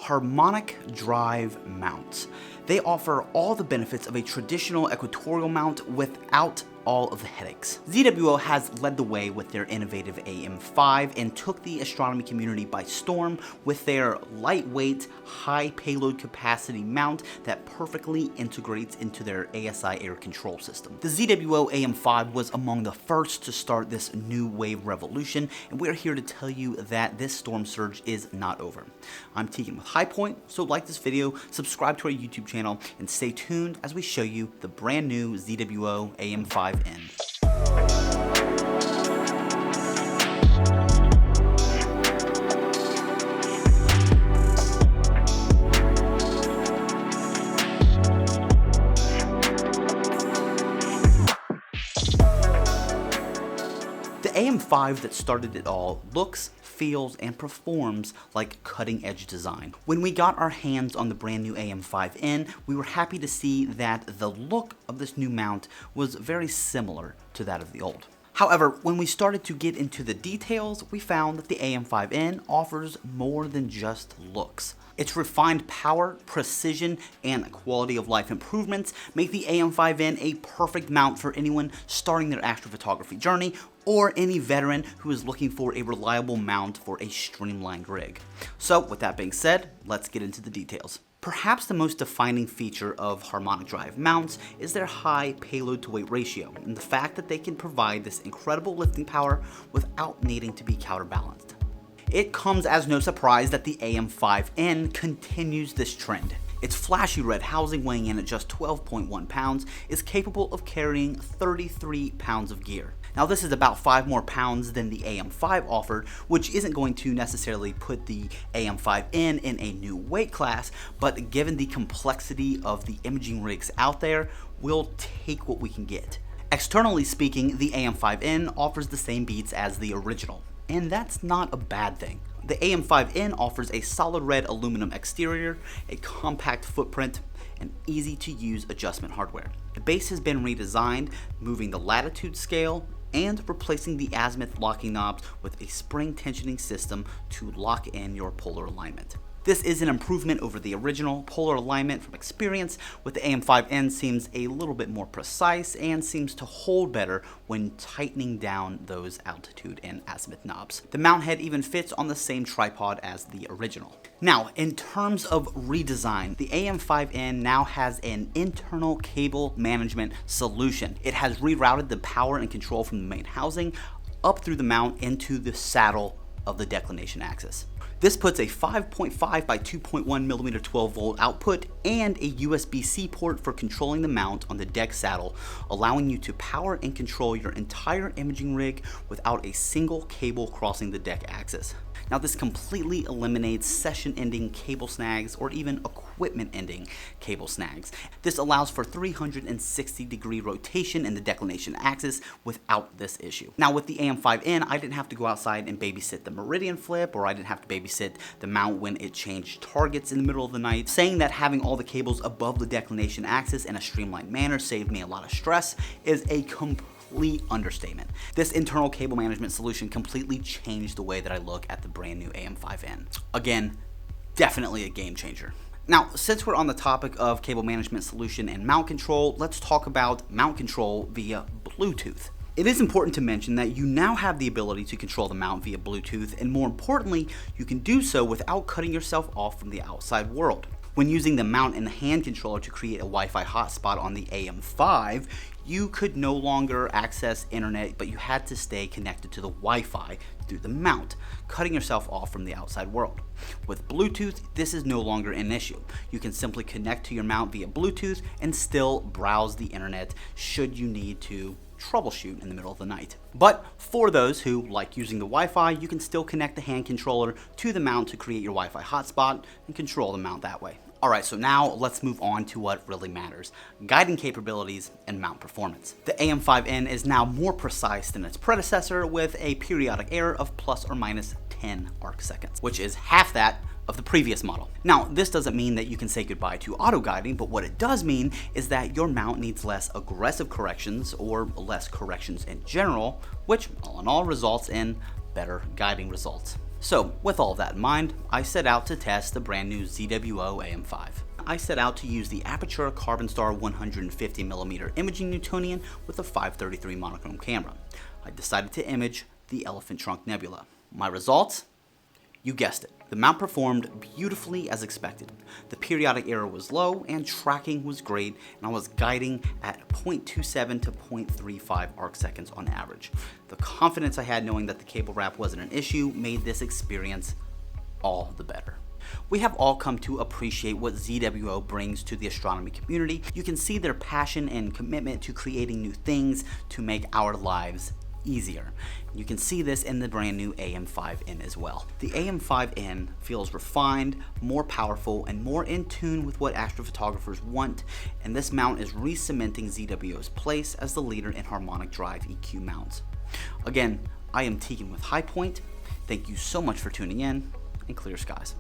Harmonic drive mounts. They offer all the benefits of a traditional equatorial mount without all of the headaches. ZWO has led the way with their innovative AM5 and took the astronomy community by storm with their lightweight, high payload capacity mount that perfectly integrates into their ASI air control system. The ZWO AM5 was among the first to start this new wave revolution, and we're here to tell you that this storm surge is not over. I'm Tegan with High Point, so like this video, subscribe to our YouTube channel, and stay tuned as we show you the brand new ZWO AM5N. The AM5 that started it all looks, feels, and performs like cutting-edge design. When we got our hands on the brand new AM5N, we were happy to see that the look of this new mount was very similar to that of the old. However, when we started to get into the details, we found that the AM5N offers more than just looks. Its refined power, precision, and quality of life improvements make the AM5N a perfect mount for anyone starting their astrophotography journey or any veteran who is looking for a reliable mount for a streamlined rig. So with that being said, let's get into the details. Perhaps the most defining feature of harmonic drive mounts is their high payload to weight ratio and the fact that they can provide this incredible lifting power without needing to be counterbalanced. It comes as no surprise that the AM5N continues this trend. Its flashy red housing, weighing in at just 12.1 pounds, is capable of carrying 33 pounds of gear. Now this is about 5 more pounds than the AM5 offered, which isn't going to necessarily put the AM5N in a new weight class, but given the complexity of the imaging rigs out there, we'll take what we can get. Externally speaking, the AM5N offers the same beats as the original, and that's not a bad thing. The AM5N offers a solid red aluminum exterior, a compact footprint, and easy to use adjustment hardware. The base has been redesigned, moving the latitude scale and replacing the azimuth locking knobs with a spring tensioning system to lock in your polar alignment. This is an improvement over the original. Polar alignment from experience with the AM5N seems a little bit more precise and seems to hold better when tightening down those altitude and azimuth knobs. The mount head even fits on the same tripod as the original. Now, in terms of redesign, the AM5N now has an internal cable management solution. It has rerouted the power and control from the main housing up through the mount into the saddle of the declination axis. This puts a 5.5 by 2.1 millimeter 12 volt output and a USB-C port for controlling the mount on the deck saddle, allowing you to power and control your entire imaging rig without a single cable crossing the deck axis. Now this completely eliminates session-ending cable snags or even equipment-ending cable snags. This allows for 360-degree rotation in the declination axis without this issue. Now with the AM5N, I didn't have to go outside and babysit the meridian flip, or I didn't have to babysit the mount when it changed targets in the middle of the night. Saying that having all the cables above the declination axis in a streamlined manner saved me a lot of stress is a complete understatement. This internal cable management solution completely changed the way that I look at the brand new AM5N. Again, definitely a game changer. Now, since we're on the topic of cable management solution and mount control, let's talk about mount control via Bluetooth. It is important to mention that you now have the ability to control the mount via Bluetooth, and more importantly, you can do so without cutting yourself off from the outside world. When using the mount and the hand controller to create a Wi-Fi hotspot on the AM5, you could no longer access internet, but you had to stay connected to the Wi-Fi through the mount, cutting yourself off from the outside world. With Bluetooth, this is no longer an issue. You can simply connect to your mount via Bluetooth and still browse the internet should you need to troubleshoot in the middle of the night. But for those who like using the Wi-Fi, you can still connect the hand controller to the mount to create your Wi-Fi hotspot and control the mount that way. Alright, so now let's move on to what really matters: guiding capabilities and mount performance. The AM5N is now more precise than its predecessor with a periodic error of plus or minus 10 arc seconds, which is half that of the previous model. Now, this doesn't mean that you can say goodbye to auto guiding, but what it does mean is that your mount needs less aggressive corrections or less corrections in general, which all in all results in better guiding results. So with all that in mind, I set out to test the brand new ZWO AM5. I set out to use the Aperture Carbon Star 150mm imaging Newtonian with a 533 monochrome camera. I decided to image the Elephant Trunk Nebula. My results? You guessed it. The mount performed beautifully as expected. The periodic error was low and tracking was great, and I was guiding at 0.27 to 0.35 arc seconds on average. The confidence I had knowing that the cable wrap wasn't an issue made this experience all the better. We have all come to appreciate what ZWO brings to the astronomy community. You can see their passion and commitment to creating new things to make our lives easier. You can see this in the brand new AM5N as well. The AM5N feels refined, more powerful, and more in tune with what astrophotographers want, and this mount is re-cementing ZWO's place as the leader in harmonic drive EQ mounts. Again, I am Tegan with High Point. Thank you so much for tuning in, and clear skies.